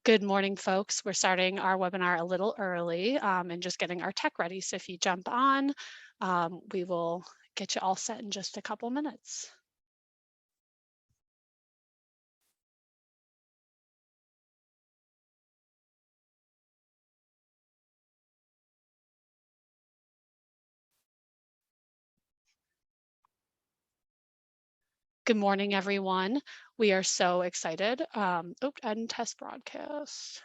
Good morning, folks. We're starting our webinar a little early and just getting our tech ready. So if you jump on, we will get you all set in just a couple minutes. Good morning, everyone. We are so excited. And test broadcast.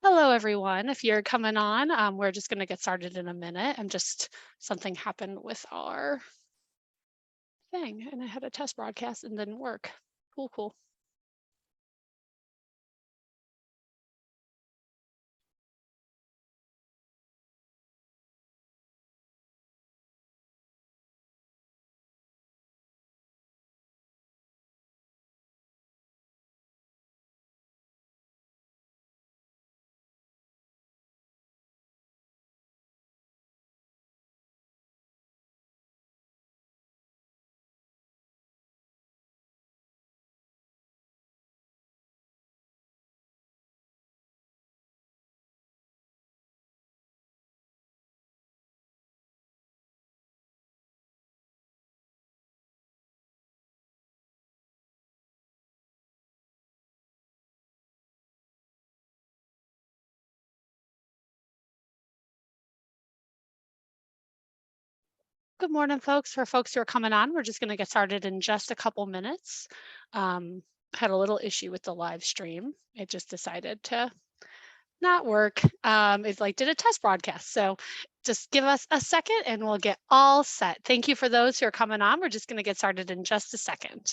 Hello, everyone. If you're coming on, we're just going to get started in a minute. Something happened with our thing, and I had a test broadcast and didn't work. Cool. Good morning, folks. For folks who are coming on, we're just going to get started in just a couple minutes. Had a little issue with the live stream. It just decided to not work. It did a test broadcast. So just give us a second and we'll get all set. Thank you for those who are coming on. We're just going to get started in just a second.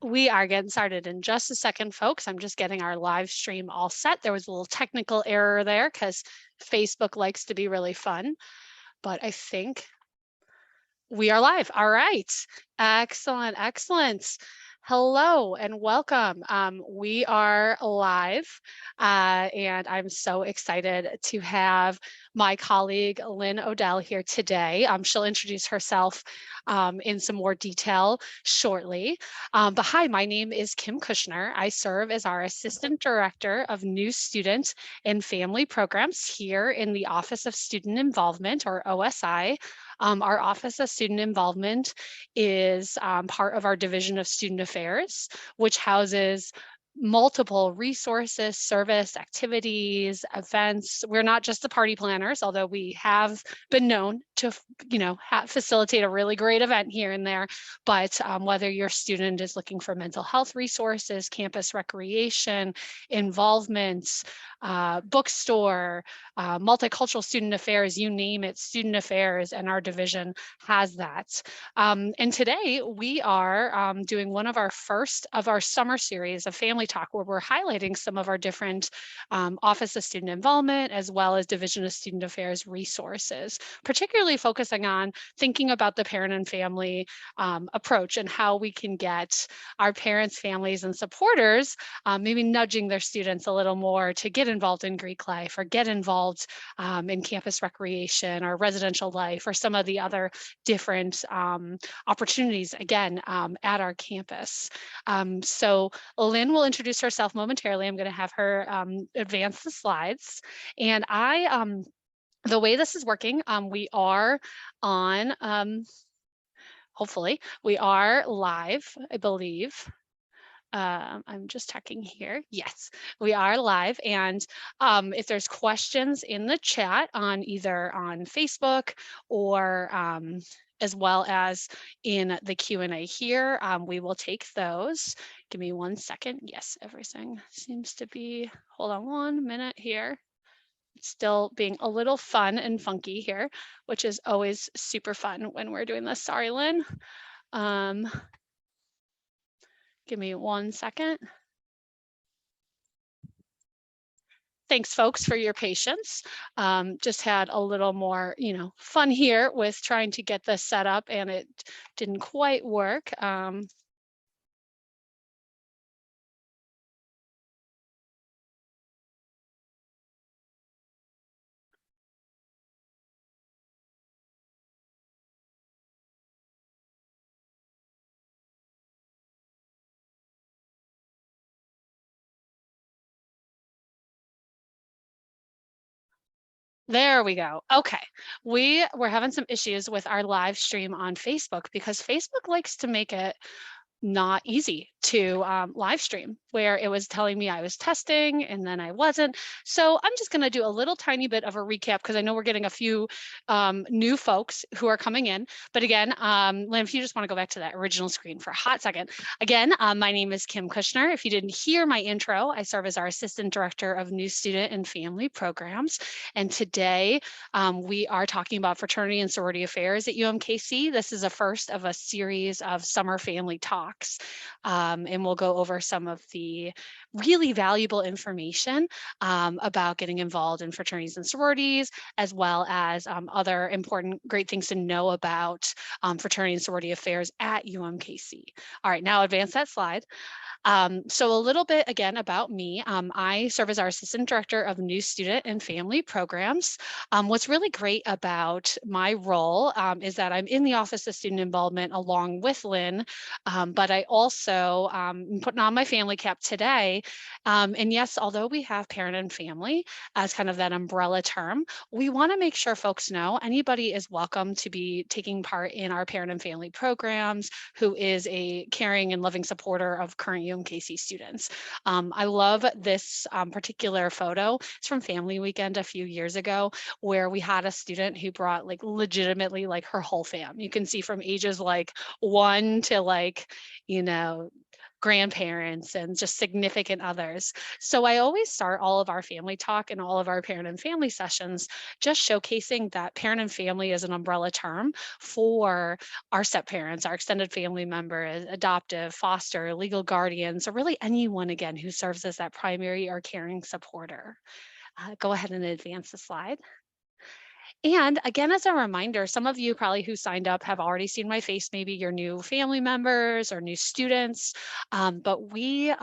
We are getting started in just a second, folks. I'm just getting our live stream all set. There was a little technical error there because Facebook likes to be really fun, but I think we are live. All right. Excellent. Hello and welcome. We are live and I'm so excited to have my colleague Lynne O'Dell here today. She'll introduce herself in some more detail shortly. But hi, my name is Kim Kushner. I serve as our Assistant Director of New Student and Family Programs here in the Office of Student Involvement, or OSI. Our Office of Student Involvement is part of our Division of Student Affairs, which houses multiple resources, service, activities, events. We're not just the party planners, although we have been known to, facilitate a really great event here and there. But whether your student is looking for mental health resources, campus recreation, involvements, bookstore, multicultural student affairs, you name it, student affairs, and our division has that. And today we are doing one of our first of our summer series of Family Talk, where we're highlighting some of our different Office of Student Involvement as well as Division of Student Affairs resources, particularly focusing on thinking about the parent and family approach and how we can get our parents, families, and supporters maybe nudging their students a little more to get involved in Greek life or get involved in campus recreation or residential life or some of the other different opportunities, again, at our campus. So Lynne will introduce herself momentarily. I'm going to have her advance the slides. And the way this is working, we are on, hopefully, we are live, I believe. I'm just checking here. Yes, we are live. And if there's questions in the chat on either on Facebook or as well as in the Q&A here, we will take those. Give me 1 second. Yes, everything seems to be, hold on 1 minute here. It's still being a little fun and funky here, which is always super fun when we're doing this. Sorry, Lynn. Give me 1 second. Thanks, folks, for your patience. Just had a little more, fun here with trying to get this set up, and it didn't quite work. There we go. Okay. We were having some issues with our live stream on Facebook because Facebook likes to make it not easy to live stream, where it was telling me I was testing and then I wasn't. So I'm just going to do a little tiny bit of a recap because I know we're getting a few new folks who are coming in. But again, Lynn, if you just want to go back to that original screen for a hot second. Again, my name is Kim Kushner. If you didn't hear my intro, I serve as our Assistant Director of New Student and Family Programs. And today we are talking about Fraternity and Sorority Affairs at UMKC. This is a first of a series of summer family talks. And we'll go over some of the really valuable information about getting involved in fraternities and sororities, as well as other important, great things to know about fraternity and sorority affairs at UMKC. All right, now advance that slide. So a little bit again about me. I serve as our Assistant Director of New Student and Family Programs. What's really great about my role is that I'm in the Office of Student Involvement along with Lynn, but I also am putting on my family cap today. And yes, although we have parent and family as kind of that umbrella term, we want to make sure folks know anybody is welcome to be taking part in our parent and family programs who is a caring and loving supporter of current UMKC students. I love this particular photo. It's from Family Weekend a few years ago, where we had a student who brought like legitimately like her whole fam. You can see from ages like 1 to like, grandparents and just significant others. So I always start all of our family talk and all of our parent and family sessions just showcasing that parent and family is an umbrella term for our step parents, our extended family members, adoptive, foster, legal guardians, or really anyone again who serves as that primary or caring supporter. Go ahead and advance the slide. And again, as a reminder, some of you probably who signed up have already seen my face, maybe your new family members or new students, but we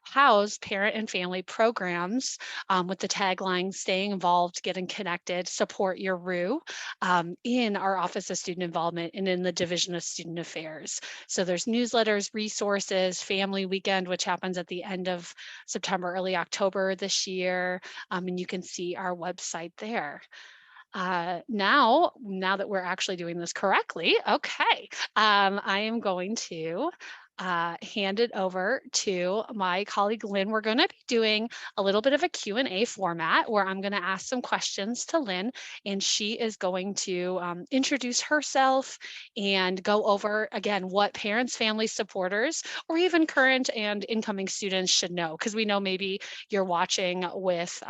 house parent and family programs with the tagline, staying involved, getting connected, support your RU in our Office of Student Involvement and in the Division of Student Affairs. So there's newsletters, resources, Family Weekend, which happens at the end of September, early October this year, and you can see our website there. Now that we're actually doing this correctly, okay, I am going to hand it over to my colleague Lynn. We're going to be doing a little bit of a Q&A format where I'm going to ask some questions to Lynn, and she is going to introduce herself and go over again what parents, families, supporters, or even current and incoming students should know, because we know maybe you're watching with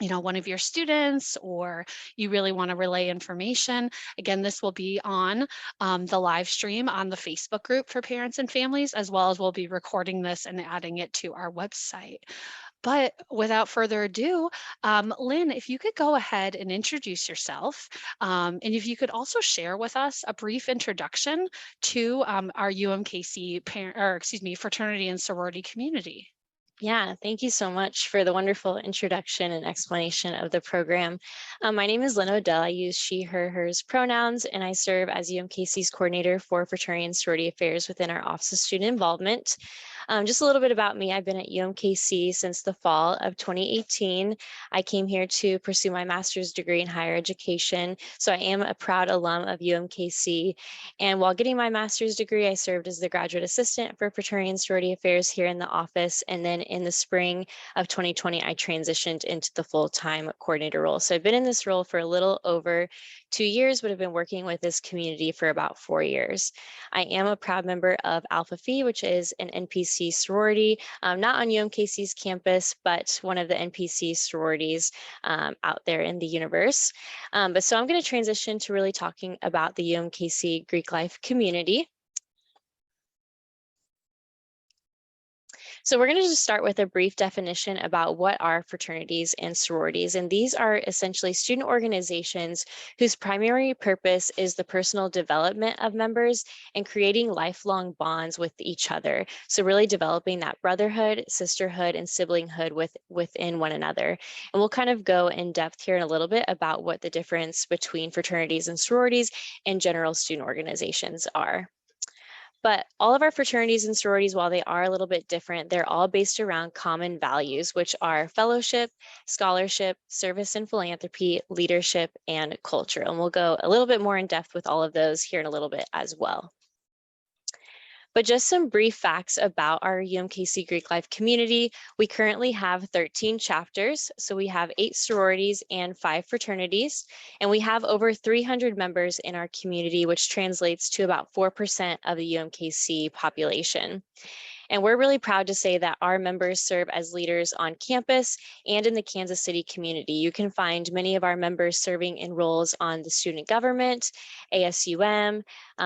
one of your students, or you really want to relay information. Again, this will be on the live stream on the Facebook group for parents and families, as well as we'll be recording this and adding it to our website. But without further ado, Lynn, if you could go ahead and introduce yourself, and if you could also share with us a brief introduction to our UMKC fraternity and sorority community. Yeah, thank you so much for the wonderful introduction and explanation of the program. My name is Lynne O'Dell. I use she, her, hers pronouns, and I serve as UMKC's coordinator for Fraternity and Sorority Affairs within our Office of Student Involvement. Just a little bit about me. I've been at UMKC since the fall of 2018. I came here to pursue my master's degree in higher education. So I am a proud alum of UMKC. And while getting my master's degree, I served as the graduate assistant for Fraternity and Sorority Affairs here in the office. And then in the spring of 2020, I transitioned into the full-time coordinator role. So I've been in this role for a little over 2 years, but have been working with this community for about 4 years. I am a proud member of Alpha Phi, which is an NPC sorority, not on UMKC's campus, but one of the NPC sororities out there in the universe. So I'm going to transition to really talking about the UMKC Greek life community. So we're going to just start with a brief definition about what are fraternities and sororities. And these are essentially student organizations whose primary purpose is the personal development of members and creating lifelong bonds with each other. So really developing that brotherhood, sisterhood, and siblinghood within one another. And we'll kind of go in depth here in a little bit about what the difference between fraternities and sororities and general student organizations are. But all of our fraternities and sororities, while they are a little bit different, they're all based around common values, which are fellowship, scholarship, service and philanthropy, leadership, and culture. And we'll go a little bit more in depth with all of those here in a little bit as well. But just some brief facts about our UMKC Greek life community. We currently have 13 chapters. So we have 8 sororities and 5 fraternities. And we have over 300 members in our community, which translates to about 4% of the UMKC population. And we're really proud to say that our members serve as leaders on campus and in the Kansas City community. You can find many of our members serving in roles on the student government, ASUM.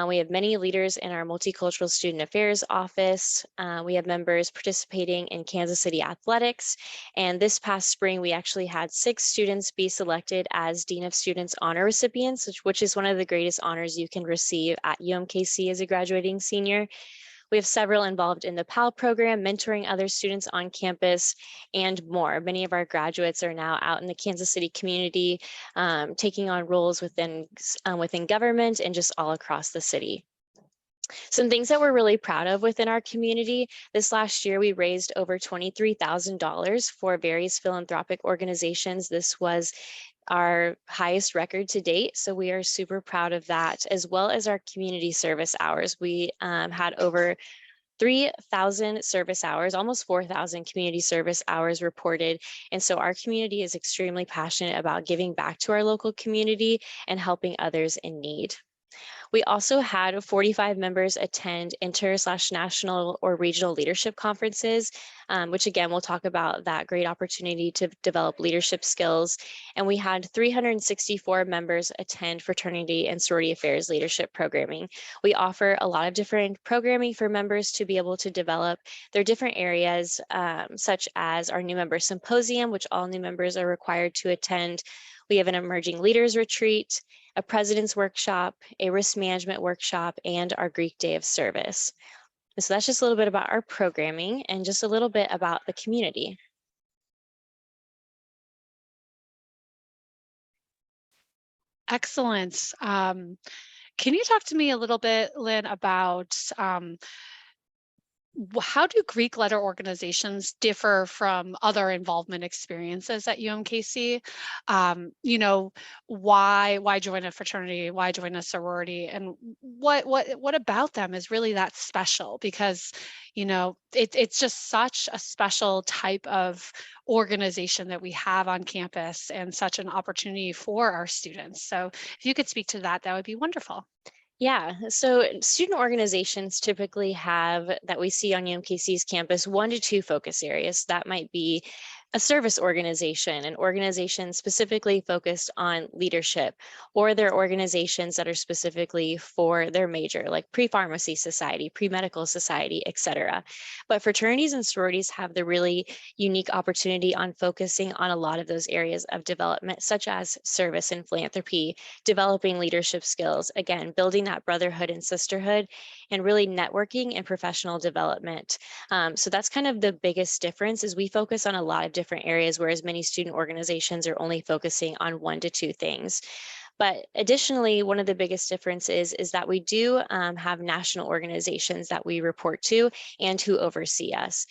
We have many leaders in our multicultural student affairs office. We have members participating in Kansas City athletics. And this past spring, we actually had 6 students be selected as Dean of Students honor recipients, which is one of the greatest honors you can receive at UMKC as a graduating senior. We have several involved in the PAL program, mentoring other students on campus, and more. Many of our graduates are now out in the Kansas City community, taking on roles within government and just all across the city. Some things that we're really proud of within our community. This last year, we raised over $23,000 for various philanthropic organizations. This was our highest record to date. So we are super proud of that, as well as our community service hours. We had over 3,000 service hours, almost 4,000 community service hours reported. And so our community is extremely passionate about giving back to our local community and helping others in need. We also had 45 members attend inter/national or regional leadership conferences, which again, we'll talk about that great opportunity to develop leadership skills. And we had 364 members attend Fraternity and Sorority Affairs leadership programming. We offer a lot of different programming for members to be able to develop their different areas, such as our new member symposium, which all new members are required to attend. We have an emerging leaders retreat, a president's workshop, a risk management workshop, and our Greek Day of Service. And so that's just a little bit about our programming and just a little bit about the community. Excellent. Can you talk to me a little bit, Lynn, about how do Greek letter organizations differ from other involvement experiences at UMKC? You know, why join a fraternity? Why join a sorority? And what about them is really that special? Because, you know, it's just such a special type of organization that we have on campus and such an opportunity for our students. So if you could speak to that, that would be wonderful. Yeah, so student organizations typically have, that we see on UMKC's campus, 1 to 2 focus areas. That might be a service organization, an organization specifically focused on leadership, or they're organizations that are specifically for their major, like pre-pharmacy society, pre-medical society, etc. But fraternities and sororities have the really unique opportunity on focusing on a lot of those areas of development, such as service and philanthropy, developing leadership skills, again, building that brotherhood and sisterhood, and really networking and professional development. So that's kind of the biggest difference, is we focus on a lot of different areas, whereas many student organizations are only focusing on 1 to 2 things. But additionally, one of the biggest differences is that we do have national organizations that we report to and who oversee us.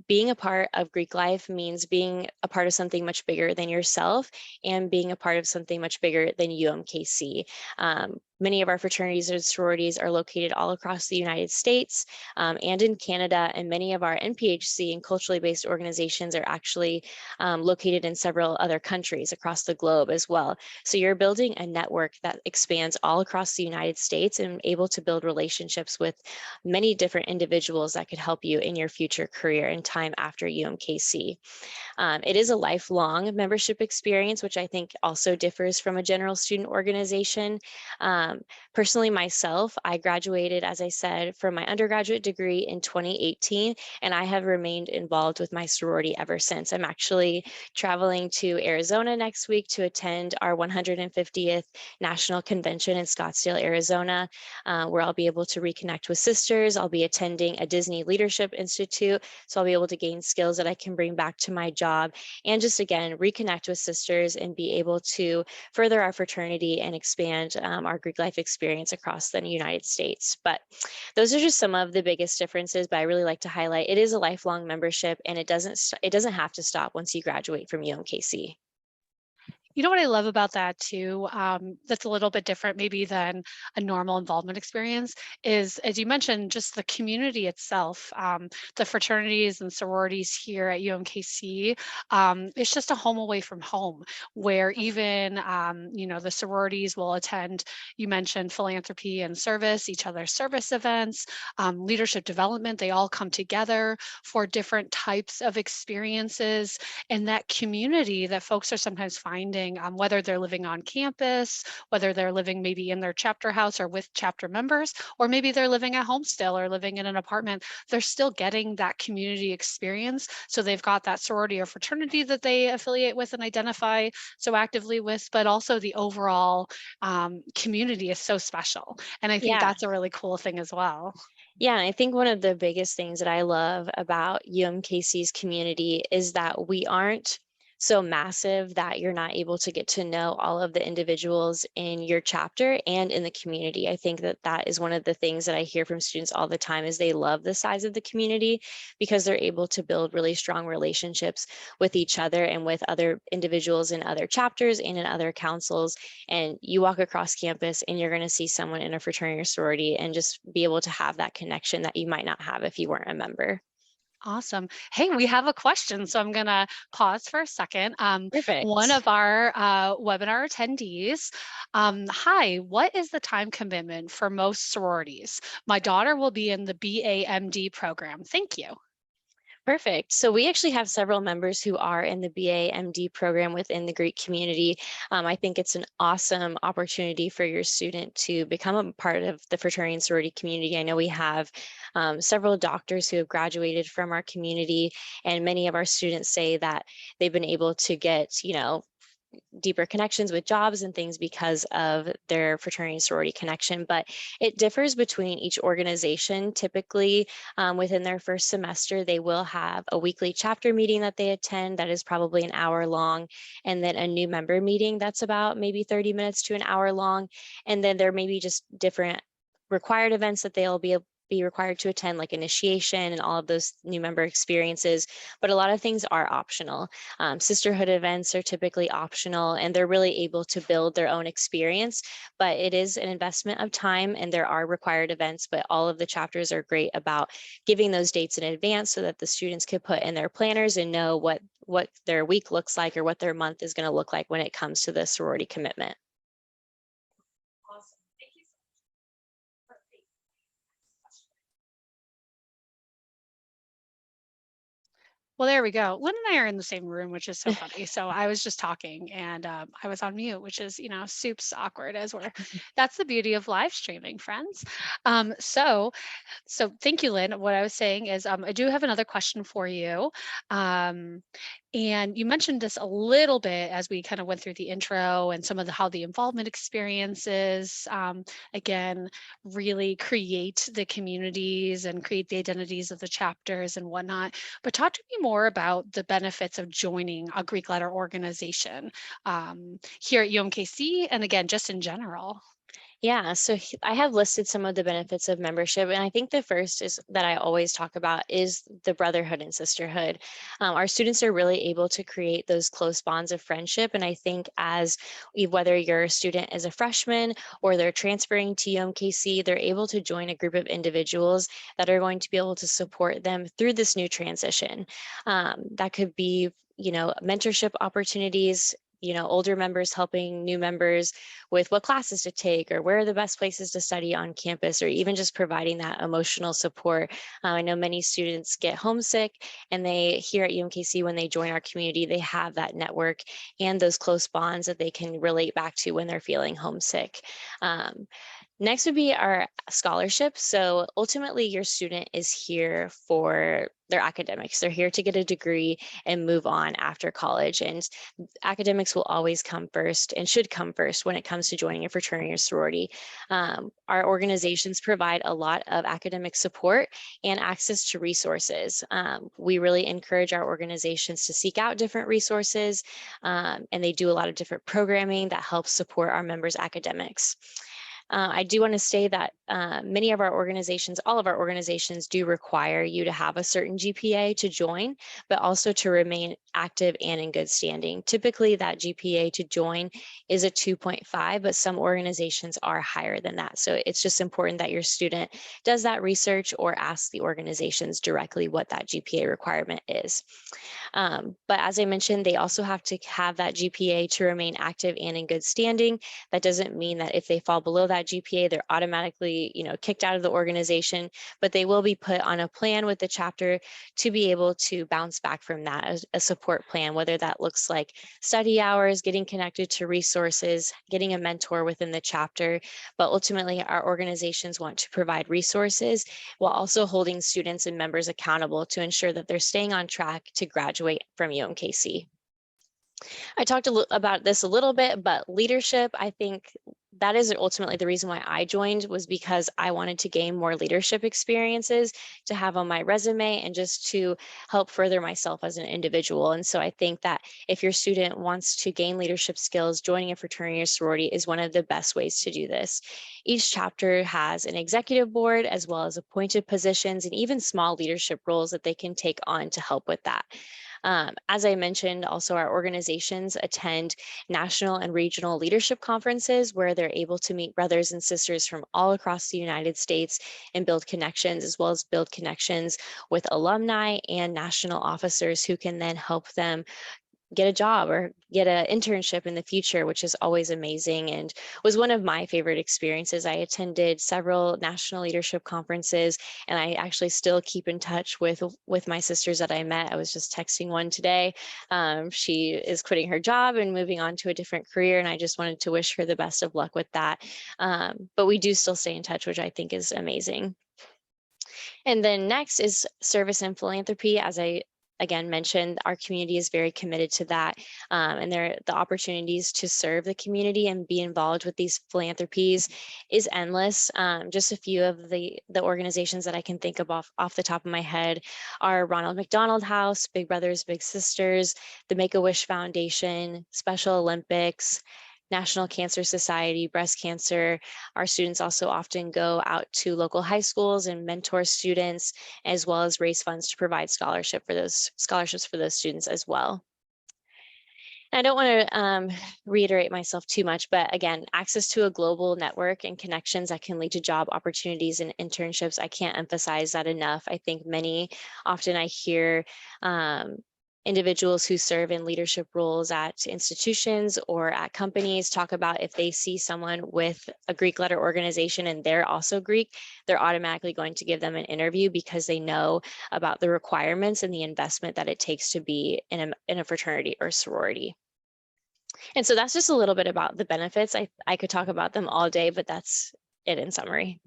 Being a part of Greek life means being a part of something much bigger than yourself and being a part of something much bigger than UMKC. Many of our fraternities and sororities are located all across the United States and in Canada, and many of our NPHC and culturally based organizations are actually located in several other countries across the globe as well. So you're building a network that expands all across the United States and able to build relationships with many different individuals that could help you in your future career and time after UMKC. It is a lifelong membership experience, which I think also differs from a general student organization. Personally, myself, I graduated, as I said, from my undergraduate degree in 2018, and I have remained involved with my sorority ever since. I'm actually traveling to Arizona next week to attend our 150th National Convention in Scottsdale, Arizona, where I'll be able to reconnect with sisters. I'll be attending a Disney Leadership Institute, so I'll be able to gain skills that I can bring back to my job and just, again, reconnect with sisters and be able to further our fraternity and expand our Greek life experience across the United States. But those are just some of the biggest differences, but I really like to highlight it is a lifelong membership, and it doesn't have to stop once you graduate from UMKC. You know what I love about that too, that's a little bit different maybe than a normal involvement experience is, as you mentioned, just the community itself. The fraternities and sororities here at UMKC, it's just a home away from home where even, the sororities will attend, you mentioned philanthropy and service, each other's service events, leadership development, they all come together for different types of experiences and that community that folks are sometimes finding, whether they're living on campus, whether they're living maybe in their chapter house or with chapter members, or maybe they're living at home still or living in an apartment, they're still getting that community experience. So they've got that sorority or fraternity that they affiliate with and identify so actively with, but also the overall community is so special. And I think Yeah. that's a really cool thing as well. Yeah, I think one of the biggest things that I love about UMKC's community is that we aren't so massive that you're not able to get to know all of the individuals in your chapter and in the community. I think that that is one of the things that I hear from students all the time is they love the size of the community because they're able to build really strong relationships with each other and with other individuals in other chapters and in other councils. And you walk across campus and you're going to see someone in a fraternity or sorority and just be able to have that connection that you might not have if you weren't a member. Awesome. Hey, we have a question, so I'm going to pause for a second. One Perfect. of our webinar attendees, hi, what is the time commitment for most sororities? My daughter will be in the BAMD program. Thank you. Perfect. So we actually have several members who are in the BA/MD program within the Greek community. I think it's an awesome opportunity for your student to become a part of the fraternity and sorority community. I know we have several doctors who have graduated from our community, and many of our students say that they've been able to get, deeper connections with jobs and things because of their fraternity and sorority connection. But it differs between each organization. Typically, within their first semester, they will have a weekly chapter meeting that they attend that is probably an hour long, and then a new member meeting that's about maybe 30 minutes to an hour long. And then there may be just different required events that they'll be required to attend, like initiation and all of those new member experiences, but a lot of things are optional. Sisterhood events are typically optional, and they're really able to build their own experience, but it is an investment of time, and there are required events, but all of the chapters are great about giving those dates in advance so that the students could put in their planners and know what their week looks like or what their month is going to look like when it comes to the sorority commitment. Awesome. Thank you so much. Well, there we go. Lynn and I are in the same room, which is so funny. So I was just talking and I was on mute, which is, soups awkward as we're, that's the beauty of live streaming, friends. So thank you, Lynn. What I was saying is I do have another question for you. Um, And you mentioned this a little bit as we kind of went through the intro and some of how the involvement experiences, again, really create the communities and create the identities of the chapters and whatnot. But talk to me more about the benefits of joining a Greek letter organization here at UMKC, and again, just in general. Yeah, so I have listed some of the benefits of membership, and I think the first is that I always talk about is the brotherhood and sisterhood. Our students are really able to create those close bonds of friendship, and I think whether your student is a freshman or they're transferring to UMKC, they're able to join a group of individuals that are going to be able to support them through this new transition. That could be, mentorship opportunities, older members helping new members with what classes to take or where are the best places to study on campus, or even just providing that emotional support. I know many students get homesick, and they here at UMKC, when they join our community, they have that network and those close bonds that they can relate back to when they're feeling homesick. Next would be our scholarship. So ultimately, your student is here for their academics. They're here to get a degree and move on after college. And academics will always come first and should come first when it comes to joining a fraternity or sorority. Our organizations provide a lot of academic support and access to resources. We really encourage our organizations to seek out different resources, and they do a lot of different programming that helps support our members' academics. I do want to say that many of our organizations, all of our organizations, do require you to have a certain GPA to join, but also to remain active and in good standing. Typically, that GPA to join is a 2.5, but some organizations are higher than that. So it's just important that your student does that research or asks the organizations directly what that GPA requirement is. But as I mentioned, they also have to have that GPA to remain active and in good standing. That doesn't mean that if they fall below that GPA, they're automatically, kicked out of the organization, but they will be put on a plan with the chapter to be able to bounce back from that, as a support plan, whether that looks like study hours, getting connected to resources, getting a mentor within the chapter. But ultimately, our organizations want to provide resources while also holding students and members accountable to ensure that they're staying on track to graduate from UMKC. I talked about this a little bit, but leadership, I think that is ultimately the reason why I joined, was because I wanted to gain more leadership experiences to have on my resume and just to help further myself as an individual. And so I think that if your student wants to gain leadership skills, joining a fraternity or sorority is one of the best ways to do this. Each chapter has an executive board as well as appointed positions and even small leadership roles that they can take on to help with that. As I mentioned, also our organizations attend national and regional leadership conferences where they're able to meet brothers and sisters from all across the United States and build connections, as well as build connections with alumni and national officers who can then help them get a job or get an internship in the future, which is always amazing and was one of my favorite experiences. I attended several national leadership conferences, and I actually still keep in touch with my sisters that I met. I was just texting one today. She is quitting her job and moving on to a different career, and I just wanted to wish her the best of luck with that. But we do still stay in touch, which I think is amazing. And then next is service and philanthropy. As I again mentioned, our community is very committed to that. And the opportunities to serve the community and be involved with these philanthropies is endless. Just a few of the organizations that I can think of off the top of my head are Ronald McDonald House, Big Brothers Big Sisters, the Make-A-Wish Foundation, Special Olympics, National Cancer Society, breast cancer. Our students also often go out to local high schools and mentor students, as well as raise funds to provide scholarships for those students as well. I don't want to reiterate myself too much, but again, access to a global network and connections that can lead to job opportunities and internships. I can't emphasize that enough. I think often I hear individuals who serve in leadership roles at institutions or at companies talk about if they see someone with a Greek letter organization and they're also Greek, they're automatically going to give them an interview because they know about the requirements and the investment that it takes to be in a fraternity or sorority. And so that's just a little bit about the benefits. I could talk about them all day, but that's it in summary.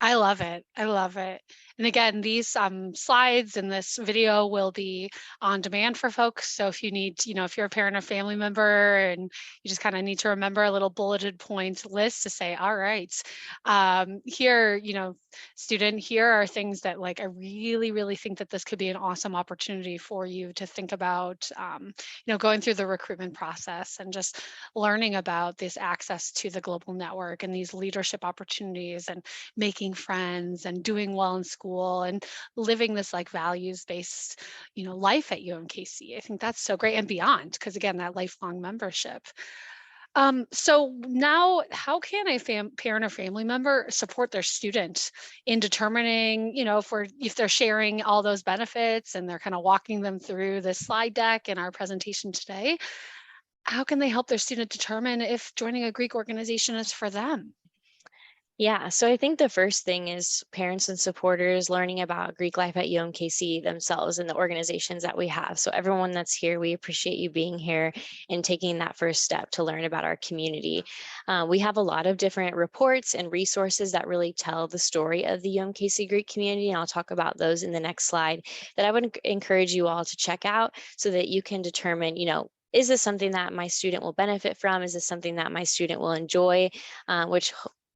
I love it. I love it. And again, these slides and this video will be on demand for folks. So if you need, if you're a parent or family member and you just kind of need to remember a little bulleted point list to say, all right, here, student, here are things that like I really, really think that this could be an awesome opportunity for you to think about, going through the recruitment process and just learning about this access to the global network and these leadership opportunities and making friends and doing well in school and living this like values-based, life at UMKC. I think that's so great and beyond, because again, that lifelong membership. So now how can a parent or family member support their student in determining, if they're sharing all those benefits and they're kind of walking them through this slide deck in our presentation today, how can they help their student determine if joining a Greek organization is for them? Yeah, so I think the first thing is parents and supporters learning about Greek life at UMKC themselves and the organizations that we have. So everyone that's here, we appreciate you being here and taking that first step to learn about our community. We have a lot of different reports and resources that really tell the story of the UMKC Greek community, and I'll talk about those in the next slide, that I would encourage you all to check out so that you can determine, is this something that my student will benefit from? Is this something that my student will enjoy? Which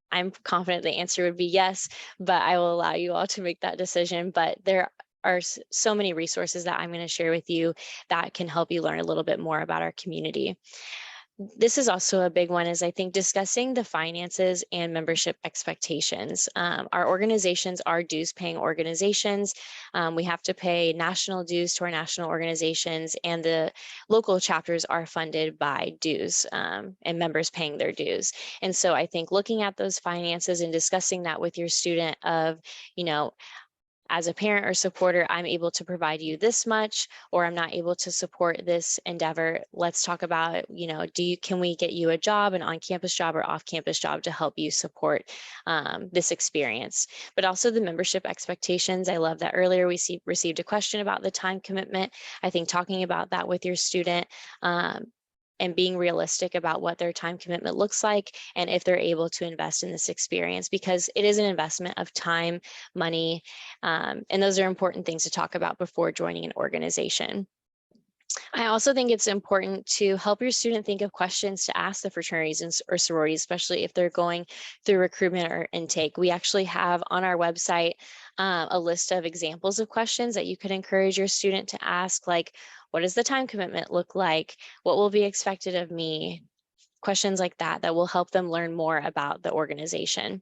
I'm confident the answer would be yes, but I will allow you all to make that decision. But there are so many resources that I'm going to share with you that can help you learn a little bit more about our community. This is also a big one, is I think discussing the finances and membership expectations. Our organizations are dues paying organizations. We have to pay national dues to our national organizations, and the local chapters are funded by dues and members paying their dues. And so I think looking at those finances and discussing that with your student of, as a parent or supporter, I'm able to provide you this much, or I'm not able to support this endeavor. Let's talk about, can we get you a job, an on-campus job or off-campus job, to help you support this experience? But also the membership expectations. I love that earlier we received a question about the time commitment. I think talking about that with your student, and being realistic about what their time commitment looks like and if they're able to invest in this experience, because it is an investment of time, money, and those are important things to talk about before joining an organization. I also think it's important to help your student think of questions to ask the fraternities or sororities, especially if they're going through recruitment or intake. We actually have on our website a list of examples of questions that you could encourage your student to ask, like, what does the time commitment look like? What will be expected of me? Questions like that that will help them learn more about the organization.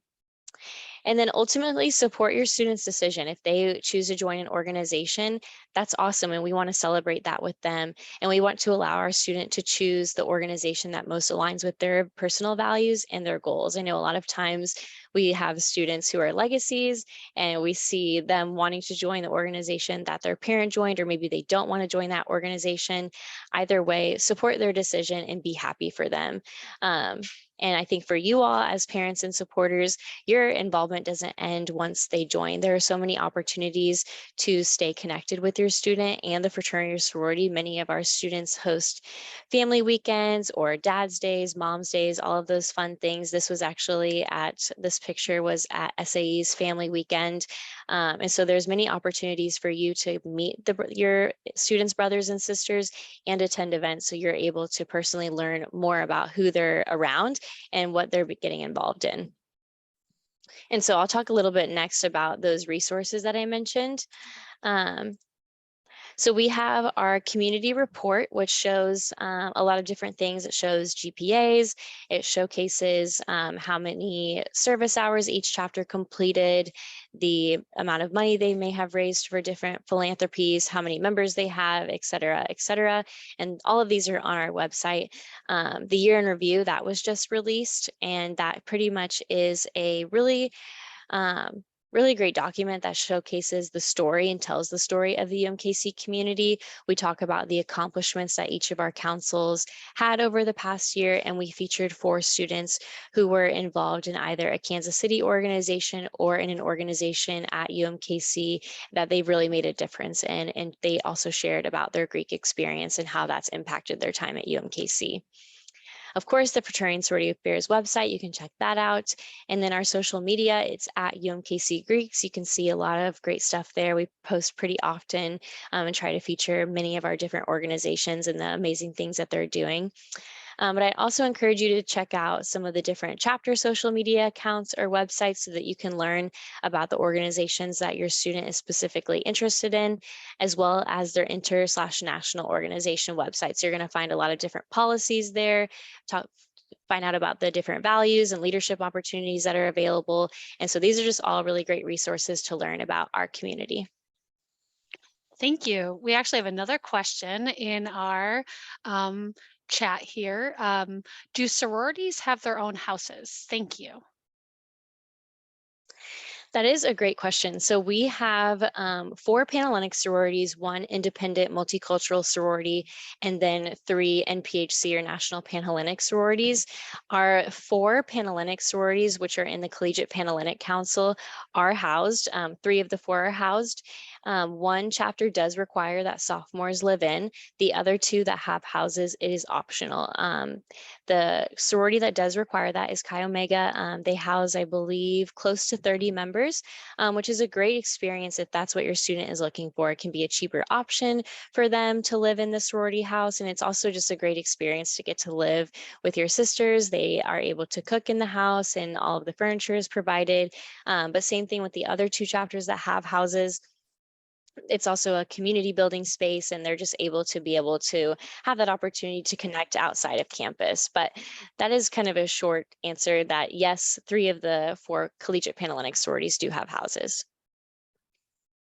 And then ultimately support your student's decision. If they choose to join an organization, that's awesome. And we want to celebrate that with them. And we want to allow our student to choose the organization that most aligns with their personal values and their goals. I know a lot of times we have students who are legacies and we see them wanting to join the organization that their parent joined, or maybe they don't want to join that organization. Either way, support their decision and be happy for them. And I think for you all as parents and supporters, your involvement doesn't end once they join. There are so many opportunities to stay connected with your student and the fraternity or sorority. Many of our students host family weekends or dad's days, mom's days, all of those fun things. This picture was at SAE's family weekend. And so there's many opportunities for you to meet your students' brothers and sisters and attend events, so you're able to personally learn more about who they're around and what they're getting involved in. And so I'll talk a little bit next about those resources that I mentioned. So we have our community report, which shows a lot of different things. It shows GPAs, it showcases how many service hours each chapter completed, the amount of money they may have raised for different philanthropies, how many members they have, et cetera, et cetera. And all of these are on our website. The year in review that was just released, and that pretty much is a really great document that showcases the story and tells the story of the UMKC community. We talk about the accomplishments that each of our councils had over the past year, and we featured 4 students who were involved in either a Kansas City organization or in an organization at UMKC that they've really made a difference in. And they also shared about their Greek experience and how that's impacted their time at UMKC. Of course, the Fraternity and Sorority Affairs website, you can check that out. And then our social media, it's at UMKC Greeks. You can see a lot of great stuff there. We post pretty often and try to feature many of our different organizations and the amazing things that they're doing. But I also encourage you to check out some of the different chapter social media accounts or websites so that you can learn about the organizations that your student is specifically interested in, as well as their inter/national organization websites. You're going to find a lot of different policies there, find out about the different values and leadership opportunities that are available. And so these are just all really great resources to learn about our community. Thank you. We actually have another question in our chat here. Do sororities have their own houses? Thank you. That is a great question. So we have 4 Panhellenic sororities, 1 independent multicultural sorority, and then 3 NPHC or National Panhellenic sororities. Our 4 Panhellenic sororities, which are in the Collegiate Panhellenic Council, are housed. 3 of the 4 are housed. 1 chapter does require that sophomores live in. The other 2 that have houses, it is optional. The sorority that does require that is Chi Omega. They house, I believe, close to 30 members, which is a great experience if that's what your student is looking for. It can be a cheaper option for them to live in the sorority house. And it's also just a great experience to get to live with your sisters. They are able to cook in the house and all of the furniture is provided. But same thing with the other 2 chapters that have houses. It's also a community building space and they're just able to have that opportunity to connect outside of campus. But that is kind of a short answer that yes, 3 of the 4 collegiate Panhellenic sororities do have houses.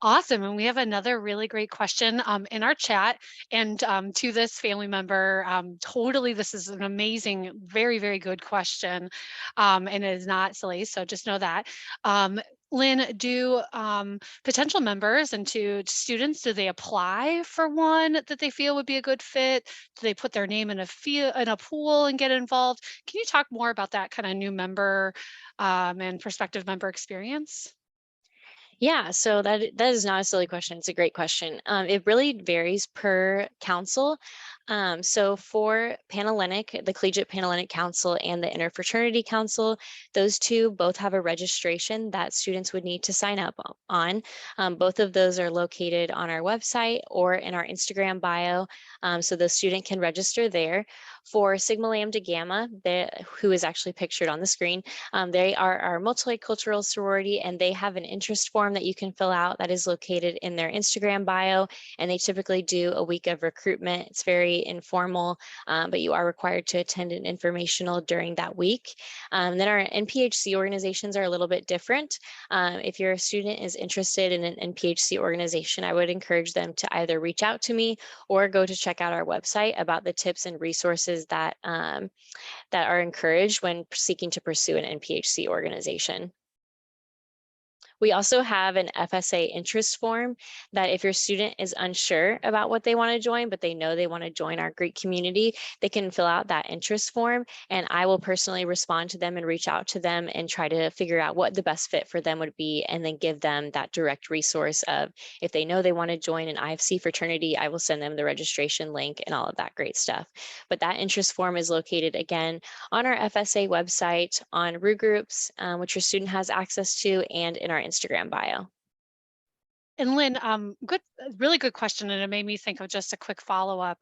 Awesome. And we have another really great question in our chat. And to this family member, totally, this is an amazing, very, very good question. And it is not silly. So just know that. Lynn, do potential members and to students, do they apply for one that they feel would be a good fit? Do they put their name in a pool and get involved? Can you talk more about that kind of new member and prospective member experience? Yeah, so that is not a silly question. It's a great question. It really varies per council. So for Panhellenic, the Collegiate Panhellenic Council and the Interfraternity Council, those 2 both have a registration that students would need to sign up on. Both of those are located on our website or in our Instagram bio, so the student can register there. For Sigma Lambda Gamma, who is actually pictured on the screen, they are our multicultural sorority and they have an interest form that you can fill out that is located in their Instagram bio. And they typically do a week of recruitment. It's very informal, but you are required to attend an informational during that week. Then our NPHC organizations are a little bit different. If your student is interested in an NPHC organization, I would encourage them to either reach out to me or go to check out our website about the tips and resources that that are encouraged when seeking to pursue an NPHC organization. We also have an FSA interest form that if your student is unsure about what they want to join, but they know they want to join our Greek community, they can fill out that interest form and I will personally respond to them and reach out to them and try to figure out what the best fit for them would be and then give them that direct resource of if they know they want to join an IFC fraternity, I will send them the registration link and all of that great stuff. But that interest form is located again on our FSA website, on RU Groups, which your student has access to, and in our Instagram bio. And Lynn, really good question, and it made me think of just a quick follow-up.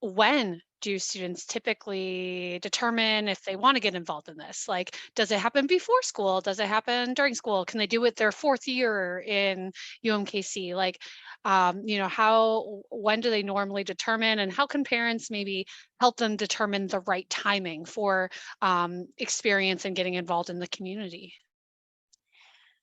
When do students typically determine if they want to get involved in this? Like, does it happen before school? Does it happen during school? Can they do it their 4th year in UMKC? Like, when do they normally determine, and how can parents maybe help them determine the right timing for experience and getting involved in the community?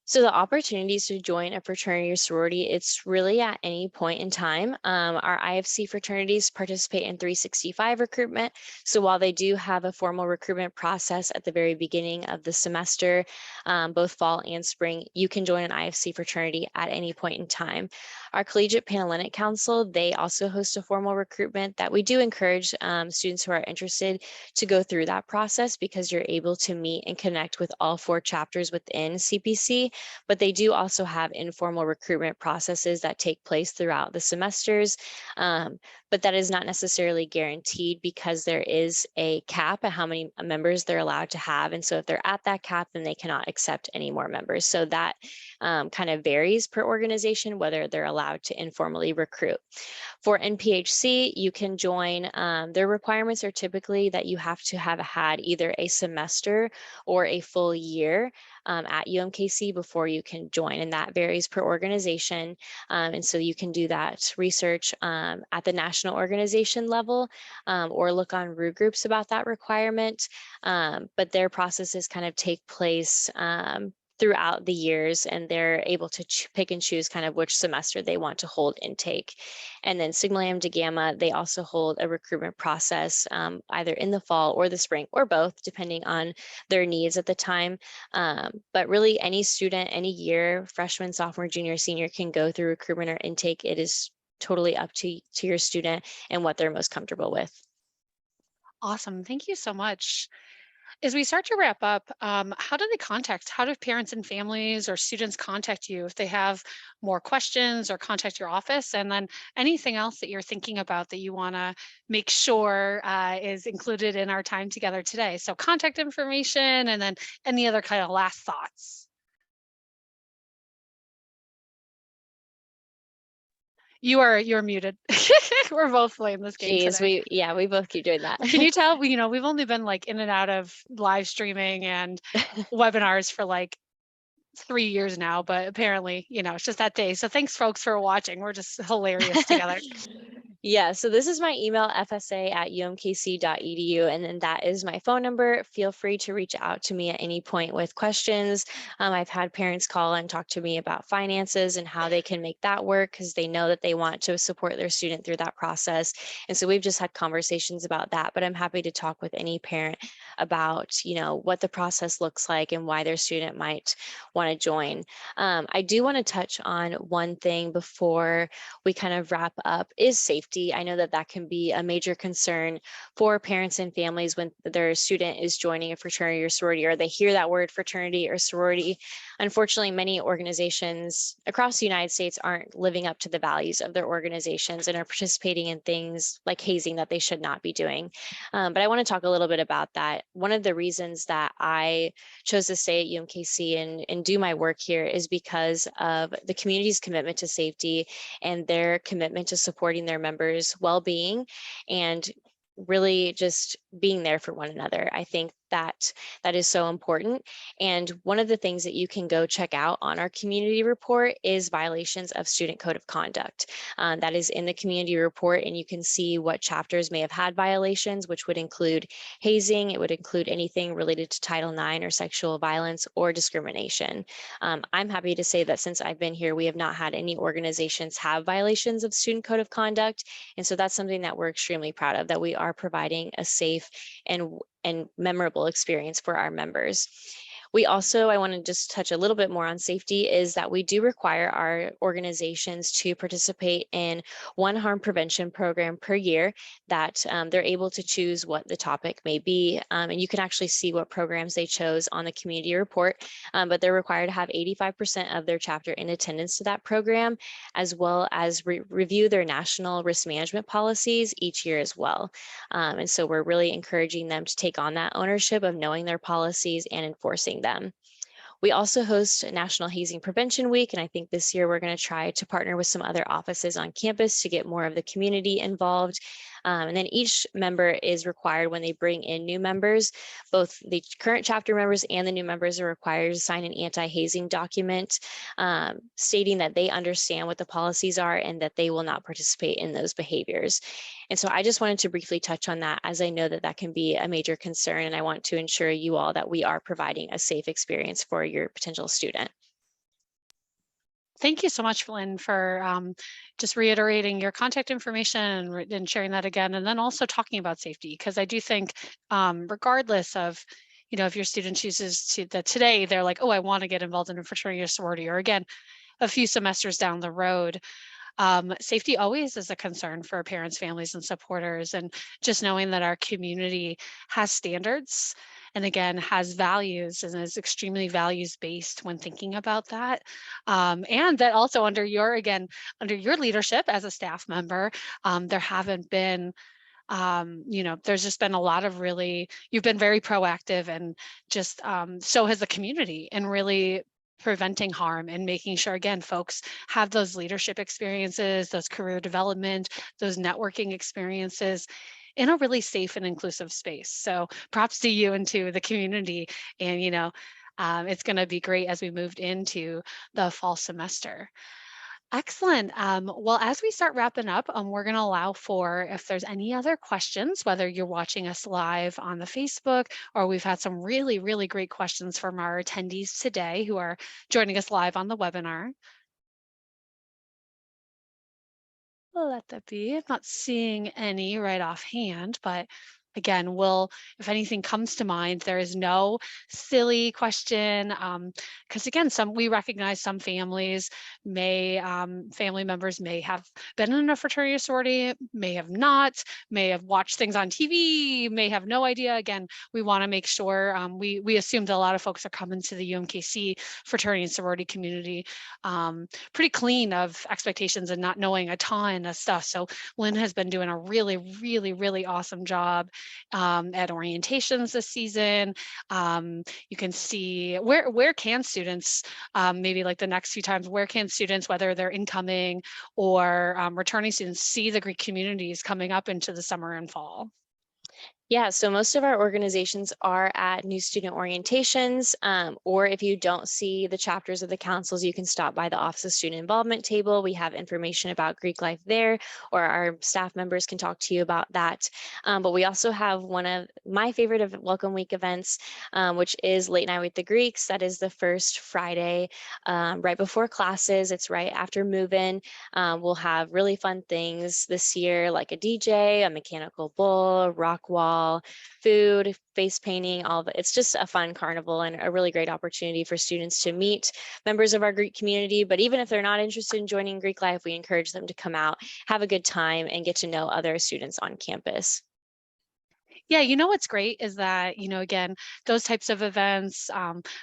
So the opportunities to join a fraternity or sorority, it's really at any point in time. Our IFC fraternities participate in 365 recruitment. So while they do have a formal recruitment process at the very beginning of the semester, both fall and spring, you can join an IFC fraternity at any point in time. Our Collegiate Panhellenic Council, they also host a formal recruitment that we do encourage students who are interested to go through that process because you're able to meet and connect with all 4 chapters within CPC. But they do also have informal recruitment processes that take place throughout the semesters. but that is not necessarily guaranteed because there is a cap at how many members they're allowed to have. And so if they're at that cap, then they cannot accept any more members. So that kind of varies per organization, whether they're allowed to informally recruit. For NPHC, you can join. Their requirements are typically that you have to have had either a semester or a full year at UMKC before you can join, and that varies per organization. And so you can do that research at the national organization level or look on RU groups about that requirement. But their processes kind of take place throughout the years, and they're able to pick and choose kind of which semester they want to hold intake. And then Sigma Lambda Gamma, they also hold a recruitment process either in the fall or the spring or both, depending on their needs at the time. But really any student, any year, freshman, sophomore, junior, senior can go through recruitment or intake. It is totally up to your student and what they're most comfortable with. Awesome. Thank you so much. As we start to wrap up, how do parents and families or students contact you if they have more questions or contact your office? And then anything else that you're thinking about that you want to make sure is included in our time together today? So contact information and then any other kind of last thoughts. You're muted. We're both playing this game Geez, today. we both keep doing that. Can you tell? We've only been like in and out of live streaming and webinars for like 3 years now, but apparently, it's just that day. So thanks folks for watching. We're just hilarious together. Yeah, so this is my email, fsa@umkc.edu, and then that is my phone number. Feel free to reach out to me at any point with questions. I've had parents call and talk to me about finances and how they can make that work because they know that they want to support their student through that process. And so we've just had conversations about that, but I'm happy to talk with any parent about, what the process looks like and why their student might want to join. I do want to touch on one thing before we kind of wrap up is safety. I know that can be a major concern for parents and families when their student is joining a fraternity or sorority, or they hear that word fraternity or sorority. Unfortunately, many organizations across the United States aren't living up to the values of their organizations and are participating in things like hazing that they should not be doing. But I want to talk a little bit about that. One of the reasons that I chose to stay at UMKC and do my work here is because of the community's commitment to safety and their commitment to supporting their members' well-being and really just being there for one another. I think that is so important. And one of the things that you can go check out on our community report is violations of student code of conduct. That is in the community report, and you can see what chapters may have had violations, which would include hazing. It would include anything related to Title IX or sexual violence or discrimination. I'm happy to say that since I've been here, we have not had any organizations have violations of student code of conduct. And so that's something that we're extremely proud of, that we are providing a safe and memorable experience for our members. We also, I want to just touch a little bit more on safety, is that we do require our organizations to participate in one harm prevention program per year, that they're able to choose what the topic may be. And you can actually see what programs they chose on the community report, but they're required to have 85% of their chapter in attendance to that program, as well as review their national risk management policies each year as well. And so we're really encouraging them to take on that ownership of knowing their policies and enforcing them. We also host National Hazing Prevention Week, and I think this year we're going to try to partner with some other offices on campus to get more of the community involved. And then each member is required, when they bring in new members, both the current chapter members and the new members are required to sign an anti-hazing document stating that they understand what the policies are and that they will not participate in those behaviors. And so I just wanted to briefly touch on that, as I know that can be a major concern, and I want to ensure you all that we are providing a safe experience for your potential student. Thank you so much, Lynne, for just reiterating your contact information and sharing that again, and then also talking about safety, because I do think regardless of, if your student chooses that today, they're like, oh, I want to get involved in a fraternity or sorority, or again, a few semesters down the road, safety always is a concern for parents, families, and supporters. And just knowing that our community has standards and again, has values and is extremely values based when thinking about that. And that also under your, again, under your leadership as a staff member, there haven't been there's just been a lot of really, you've been very proactive, and just so has the community, and really preventing harm and making sure, again, folks have those leadership experiences, those career development, those networking experiences in a really safe and inclusive space. So props to you and to the community. And, it's going to be great as we moved into the fall semester. Excellent. Well, as we start wrapping up, we're going to allow for if there's any other questions, whether you're watching us live on the Facebook, or we've had some really, really great questions from our attendees today who are joining us live on the webinar. We'll let that be. I'm not seeing any right offhand, but again, if anything comes to mind, there is no silly question. Because again, we recognize some families family members may have been in a fraternity or sorority, may have not, may have watched things on TV, may have no idea. Again, we want to make sure we assume that a lot of folks are coming to the UMKC fraternity and sorority community pretty clean of expectations and not knowing a ton of stuff. So Lynne has been doing a really, really, really awesome job at orientations this season. You can see where can students, maybe like the next few times, where can students, whether they're incoming or returning students, see the Greek communities coming up into the summer and fall? Yeah, so most of our organizations are at new student orientations, or if you don't see the chapters of the councils, you can stop by the Office of Student Involvement table. We have information about Greek life there, or our staff members can talk to you about that. But we also have one of my favorite of Welcome Week events, which is Late Night with the Greeks. That is the first Friday right before classes. It's right after move-in. We'll have really fun things this year, like a DJ, a mechanical bull, rock wall, food, face painting, all of it. It's just a fun carnival and a really great opportunity for students to meet members of our Greek community. But even if they're not interested in joining Greek life, we encourage them to come out, have a good time, and get to know other students on campus. Yeah, what's great is that, again, those types of events,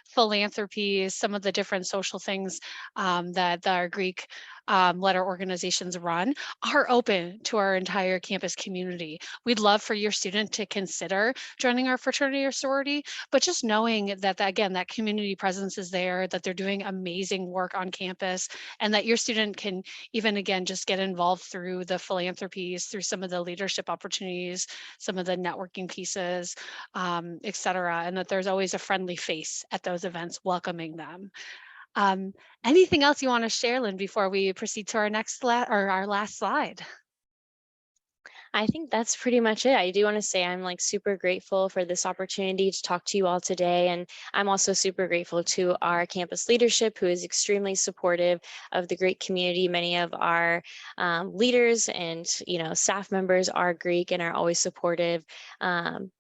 philanthropy, some of the different social things that our Greek letter organizations run are open to our entire campus community. We'd love for your student to consider joining our fraternity or sorority, but just knowing again, that community presence is there, that they're doing amazing work on campus, and that your student can even, again, just get involved through the philanthropies, through some of the leadership opportunities, some of the networking pieces, et cetera, and that there's always a friendly face at those events welcoming them. Anything else you want to share, Lynne, before we proceed to our next or our last slide? I think that's pretty much it. I do want to say I'm like super grateful for this opportunity to talk to you all today. And I'm also super grateful to our campus leadership, who is extremely supportive of the Greek community. Many of our leaders and staff members are Greek and are always supportive.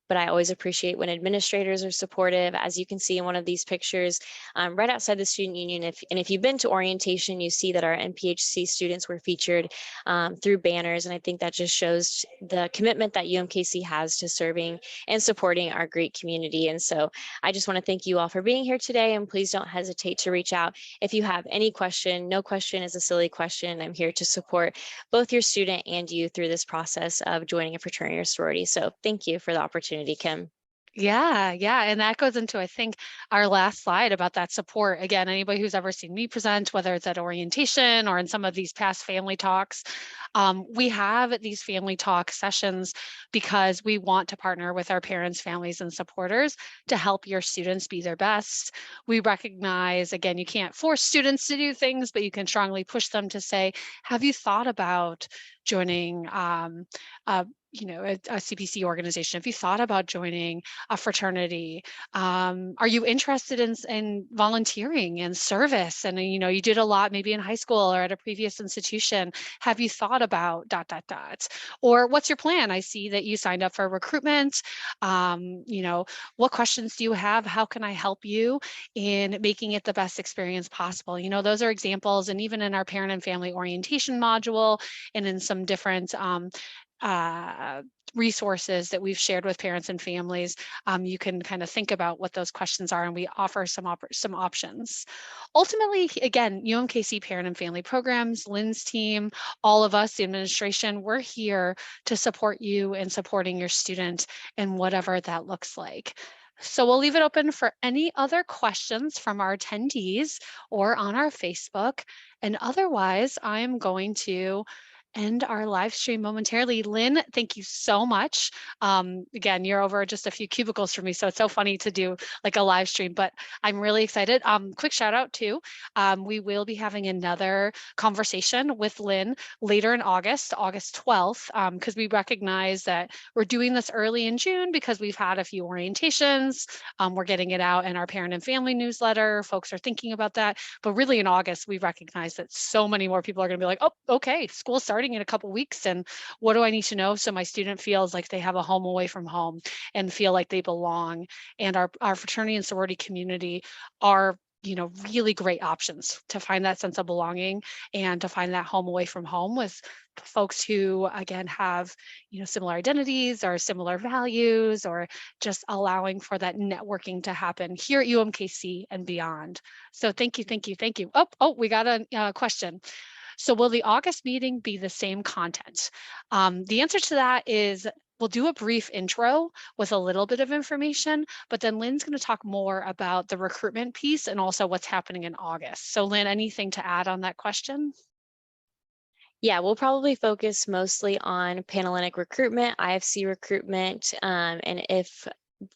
But I always appreciate when administrators are supportive. As you can see in one of these pictures, right outside the student union. If you've been to orientation, you see that our NPHC students were featured through banners. And I think that just shows the commitment that UMKC has to serving and supporting our Greek community. And so I just want to thank you all for being here today. And please don't hesitate to reach out if you have any question. No question is a silly question. I'm here to support both your student and you through this process of joining a fraternity or sorority. So thank you for the opportunity, Kim. Yeah, yeah. And that goes into, I think, our last slide about that support. Again, anybody who's ever seen me present, whether it's at orientation or in some of these past family talks, we have these family talk sessions because we want to partner with our parents, families, and supporters to help your students be their best. We recognize, again, you can't force students to do things, but you can strongly push them to say, have you thought about joining a CPC organization? Have you thought about joining a fraternity? Are you interested in volunteering and service? And you did a lot maybe in high school or at a previous institution. Have you thought about ... Or what's your plan? I see that you signed up for recruitment. What questions do you have? How can I help you in making it the best experience possible? Those are examples. And even in our parent and family orientation module and in some different resources that we've shared with parents and families, you can kind of think about what those questions are, and we offer some options. Ultimately, again, UMKC Parent and Family Programs, Lynn's team, all of us, the administration, we're here to support you in supporting your student and whatever that looks like. So we'll leave it open for any other questions from our attendees or on our Facebook. And otherwise, I'm going to end our live stream momentarily. Lynne, thank you so much. Again, you're over just a few cubicles from me, so it's so funny to do like a live stream, but I'm really excited. Quick shout out too. We will be having another conversation with Lynne later in August, August 12th, because we recognize that we're doing this early in June because we've had a few orientations. We're getting it out in our parent and family newsletter. Folks are thinking about that. But really in August, we recognize that so many more people are going to be like, oh, okay, school's starting in a couple weeks. And what do I need to know so my student feels like they have a home away from home and feel like they belong? And our fraternity and sorority community are really great options to find that sense of belonging and to find that home away from home with folks who again have similar identities or similar values, or just allowing for that networking to happen here at UMKC and beyond. So thank you, thank you, thank you. Oh, we got a question. So will the August meeting be the same content? The answer to that is we'll do a brief intro with a little bit of information, but then Lynn's going to talk more about the recruitment piece and also what's happening in August. So Lynne, anything to add on that question? Yeah, we'll probably focus mostly on Panhellenic recruitment, IFC recruitment, and if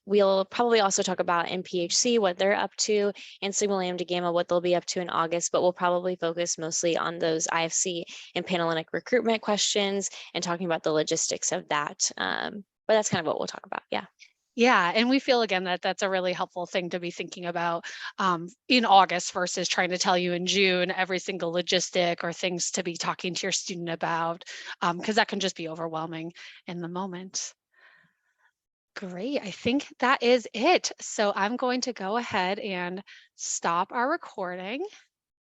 we'll probably also talk about MPHC, what they're up to, and Sigma Lambda Gamma, what they'll be up to in August, but we'll probably focus mostly on those IFC and Panhellenic recruitment questions and talking about the logistics of that. But that's kind of what we'll talk about, yeah. Yeah, and we feel again that that's a really helpful thing to be thinking about in August versus trying to tell you in June every single logistic or things to be talking to your student about, because that can just be overwhelming in the moment. Great, I think that is it. So I'm going to go ahead and stop our recording.